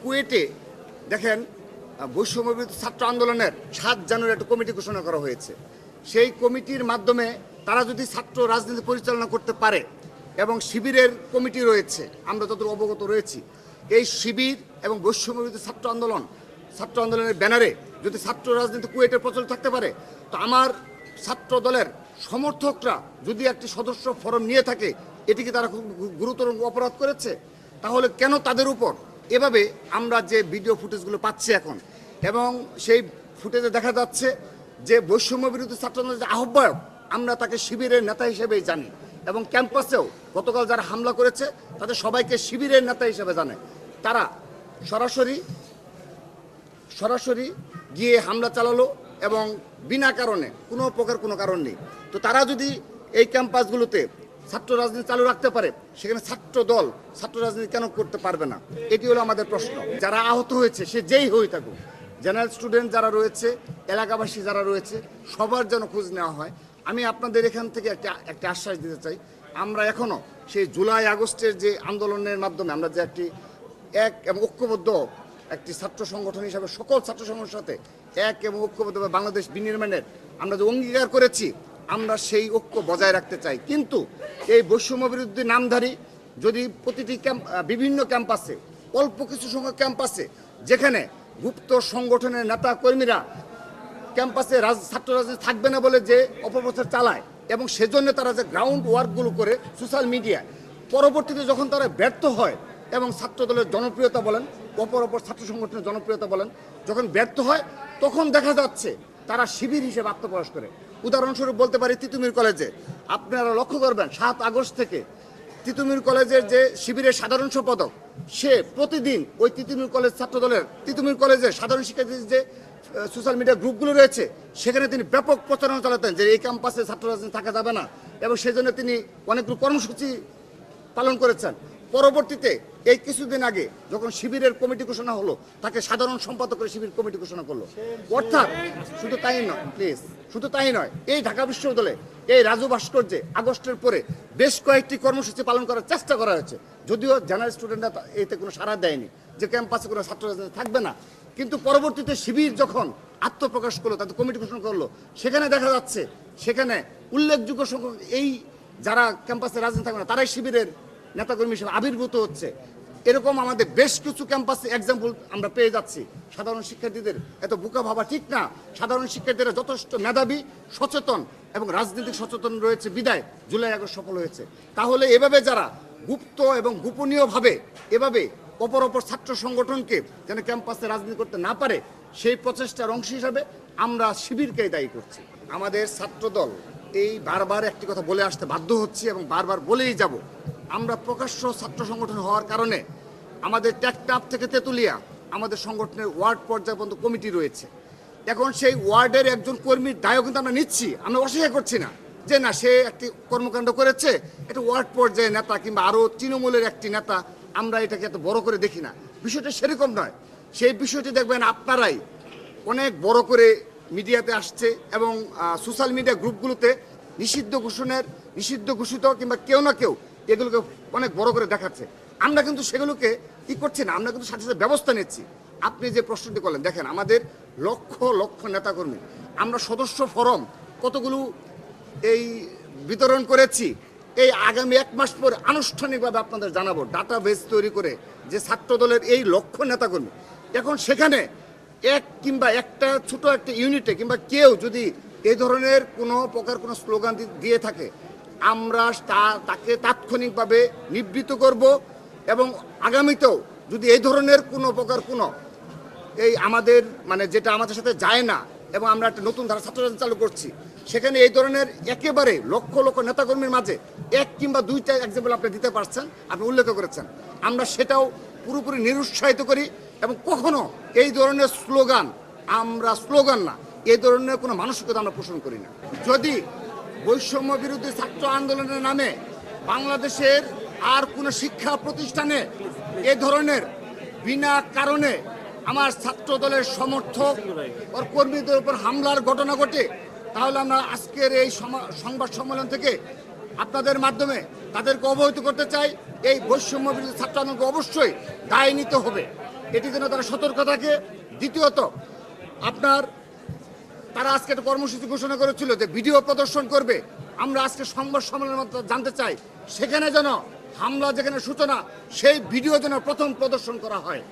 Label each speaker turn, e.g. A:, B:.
A: কুয়েটে দেখেন বৈষম্যবিরোধী ছাত্র আন্দোলনের 7 জানুয়ারি একটা কমিটি ঘোষণা করা হয়েছে। সেই কমিটির মাধ্যমে তারা যদি ছাত্র রাজনীতি পরিচালনা করতে পারে এবং শিবিরের কমিটি রয়েছে, আমরা যত অবগত রয়েছি, এই শিবির এবং বৈষম্যবিরোধী ছাত্র আন্দোলনের ব্যানারে যদি ছাত্র রাজনীতি কুয়েটে প্রচলিত থাকতে পারে, তো আমার ছাত্র দলের সমর্থকরা যদি একটি সদস্য ফরম নিয়ে থাকে, এটিকে তারা খুব গুরুতর অপরাধ করেছে। তাহলে কেন তাদের উপর এভাবে আমরা যে ভিডিও ফুটেজগুলো পাচ্ছি এখন, এবং সেই ফুটেজে দেখা যাচ্ছে যে বৈষম্য বিরোধী ছাত্র আন্দোলনের আহ্বায়ক, আমরা তাকে শিবিরের নেতা হিসেবেই জানি, এবং ক্যাম্পাসেও গতকাল যারা হামলা করেছে তাদের সবাইকে শিবিরের নেতা হিসেবে জানে। তারা সরাসরি গিয়ে হামলা চালালো এবং বিনা কারণে কোনো কারণ নেই। তো তারা যদি এই ক্যাম্পাসগুলোতে ছাত্র রাজনীতি চালু রাখতে পারে, সেখানে ছাত্র রাজনীতি কেন করতে পারবে না? এটি হলো আমাদের প্রশ্ন। যারা আহত হয়েছে সে যেই হয়ে থাকুক, জেনারেল স্টুডেন্ট যারা রয়েছে, এলাকাবাসী যারা রয়েছে, সবার যেন খোঁজ নেওয়া হয়। আমি আপনাদের এখান থেকে একটা আশ্বাস দিতে চাই, আমরা এখনও সেই জুলাই আগস্টের যে আন্দোলনের মাধ্যমে আমরা যে এক এবং ঐক্যবদ্ধ একটি ছাত্র সংগঠন হিসাবে সকল ছাত্র সংগঠনের সাথে এক এবং ঐক্যবদ্ধভাবে বাংলাদেশ বিনির্মাণের আমরা যে অঙ্গীকার করেছি, আমরা সেই ঐক্য বজায় রাখতে চাই। কিন্তু এই বৈষম্য বিরোধী নামধারী যদি প্রতিটি বিভিন্ন ক্যাম্পাসে, অল্প কিছু সংখ্যক ক্যাম্পাসে, যেখানে গুপ্ত সংগঠনের নেতা কর্মীরা ক্যাম্পাসে ছাত্র রাজনীতি থাকবে না বলে যে অপপ্রচার চালায়, এবং সেজন্য তারা যে গ্রাউন্ড ওয়ার্কগুলো করে সোশ্যাল মিডিয়ায়, পরবর্তীতে যখন তারা ব্যর্থ হয় এবং ছাত্র দলের জনপ্রিয়তা বলেন, অপর ছাত্র সংগঠনের জনপ্রিয়তা বলেন, যখন ব্যর্থ হয়, তখন দেখা যাচ্ছে তারা শিবির হিসেবে আত্মপ্রকাশ করে। উদাহরণস্বরূপ বলতে পারি, তিতুমির কলেজে আপনারা লক্ষ্য করবেন 7 আগস্ট থেকে তিতুমির কলেজের যে শিবিরের সাধারণ সম্পাদক, সে প্রতিদিন ওই তিতুমির কলেজ ছাত্র দলের তিতুমির কলেজের সাধারণ শিক্ষার্থীদের যে সোশ্যাল মিডিয়া গ্রুপগুলো রয়েছে, সেখানে তিনি ব্যাপক প্রচারণা চালাতেন যে এই ক্যাম্পাসে ছাত্র রাজনীতি থাকা যাবে না, এবং সেই জন্য তিনি অনেকগুলো কর্মসূচি পালন করেছেন। পরবর্তীতে এই কিছুদিন আগে যখন শিবিরের কমিটি ঘোষণা হলো, তাকে সাধারণ সম্পাদক করে শিবির কমিটি ঘোষণা করলো। অর্থাৎ শুধু তাই নয়, এই ঢাকা বিশ্ববিদ্যালয়ে এই রাজু ভাস্কর্যে আগস্টের পরে বেশ কয়েকটি কর্মসূচি পালন করার চেষ্টা করা হয়েছে, যদিও জেনারেল স্টুডেন্টরা এতে কোনো সাড়া দেয়নি যে ক্যাম্পাসে কোনো ছাত্র রাজনীতি থাকবে না। কিন্তু পরবর্তীতে শিবির যখন আত্মপ্রকাশ করলো, তাদের কমিটি ঘোষণা করলো, সেখানে দেখা যাচ্ছে সেখানে উল্লেখযোগ্য সংখ্যক এই যারা ক্যাম্পাসে রাজনীতি থাকবে না, তারাই শিবিরের নেতাকর্মী হিসেবে আবির্ভূত হচ্ছে। এরকম আমাদের বেশ কিছু ক্যাম্পাসে এক্সাম্পল আমরা পেয়ে যাচ্ছি। সাধারণ শিক্ষার্থীদের এত বোকা ভাবা ঠিক না। সাধারণ শিক্ষার্থীরা যথেষ্ট মেধাবী, সচেতন এবং রাজনৈতিক সচেতন রয়েছে বিদায় জুলাই আগস্ট সফল হয়েছে। তাহলে এভাবে যারা গুপ্ত এবং গোপনীয়ভাবে এভাবে অপর ছাত্র সংগঠনকে যেন ক্যাম্পাসে রাজনীতি করতে না পারে, সেই প্রচেষ্টার অংশ হিসাবে আমরা শিবিরকেই দায়ী করছি। আমাদের ছাত্রদল এই বারবার একটি কথা বলে আসতে বাধ্য হচ্ছি এবং বারবার বলেই যাব, আমরা প্রকাশ্য ছাত্র সংগঠন হওয়ার কারণে আমাদের টেকটাপ থেকে তেতুলিয়া আমাদের সংগঠনের ওয়ার্ড পর্যায় পর্যন্ত কমিটি রয়েছে। এখন সেই ওয়ার্ডের একজন কর্মীর দায়ও কিন্তু আমরা নিচ্ছি, আমরা অস্বীকার করছি না যে না, সে একটি কর্মকাণ্ড করেছে, এটা ওয়ার্ড পর্যায়ে নেতা কিংবা আরও তৃণমূলের একটি নেতা, আমরা এটাকে এত বড় করে দেখি না। বিষয়টা সেরকম নয়। সেই বিষয়টি দেখবেন আপনারাই অনেক বড় করে মিডিয়াতে আসছে এবং সোশ্যাল মিডিয়া গ্রুপগুলোতে নিষিদ্ধ ঘোষিত কিংবা কেউ না কেউ এগুলোকে অনেক বড় করে দেখাচ্ছে। আমরা কিন্তু সেগুলোকে করছি না, আমরা কিন্তু সাথে সাথে ব্যবস্থা নিচ্ছি। আপনি যে প্রশ্নটি করলেন, দেখেন আমাদের লক্ষ নেতাকর্মী, আমরা সদস্য ফরম কতগুলো এই বিতরণ করেছি, এই আগামী 1 মাস পরে আনুষ্ঠানিকভাবে আপনাদের জানাবো, ডাটাবেস তৈরি করে যে ছাত্র দলের এই লক্ষ নেতাকর্মী। এখন সেখানে কিংবা একটা ছোট একটা ইউনিটে কিংবা কেউ যদি এই ধরনের কোনো প্রকার কোনো স্লোগান দিয়ে থাকে, আমরা তাকে তাৎক্ষণিকভাবে নিবৃত্ত করব, এবং আগামীতেও যদি এই ধরনের কোনো প্রকার কোনো এই আমাদের যেটা আমাদের সাথে যায় না, এবং আমরা একটা নতুন ধারা ছাত্র রাজনীতি চালু করছি, সেখানে এই ধরনের একেবারে লক্ষ নেতাকর্মীর মাঝে 1 কিংবা 2টা এক্সাম্পল আপনি দিতে পারছেন, আপনি উল্লেখ করেছেন, আমরা সেটাও পুরোপুরি নিরুৎসাহিত করি। এবং কখনো এই ধরনের স্লোগান না, এই ধরনের কোনো মানসিকতা আমরা পোষণ করি না। যদি বৈষম্য বিরোধী ছাত্র আন্দোলনের নামে বাংলাদেশের আর কোনো শিক্ষা প্রতিষ্ঠানে এই ধরনের বিনা কারণে আমার ছাত্র দলের সমর্থক ও কর্মীদের উপর হামলার ঘটনা ঘটে, তাহলে আমরা আজকের এই সংবাদ সম্মেলন থেকে আপনাদের মাধ্যমে তাদেরকে অবহিত করতে চাই, এই বৈষম্য বিরোধী ছাত্র আন্দোলনকে অবশ্যই দায় নিতে হবে। এটি যেন তারা সতর্ক থাকে। দ্বিতীয়ত আপনার তারা আজকে একটা কর্মসূচি ঘোষণা করেছিল যে ভিডিও প্রদর্শন করবে। আমরা আজকে সংবাদ সম্মেলনের মাধ্যমে জানতে চাই সেখানে যেন হামলা যেখানে সূচনা সেই ভিডিও যেন প্রথম প্রদর্শন করা হয়।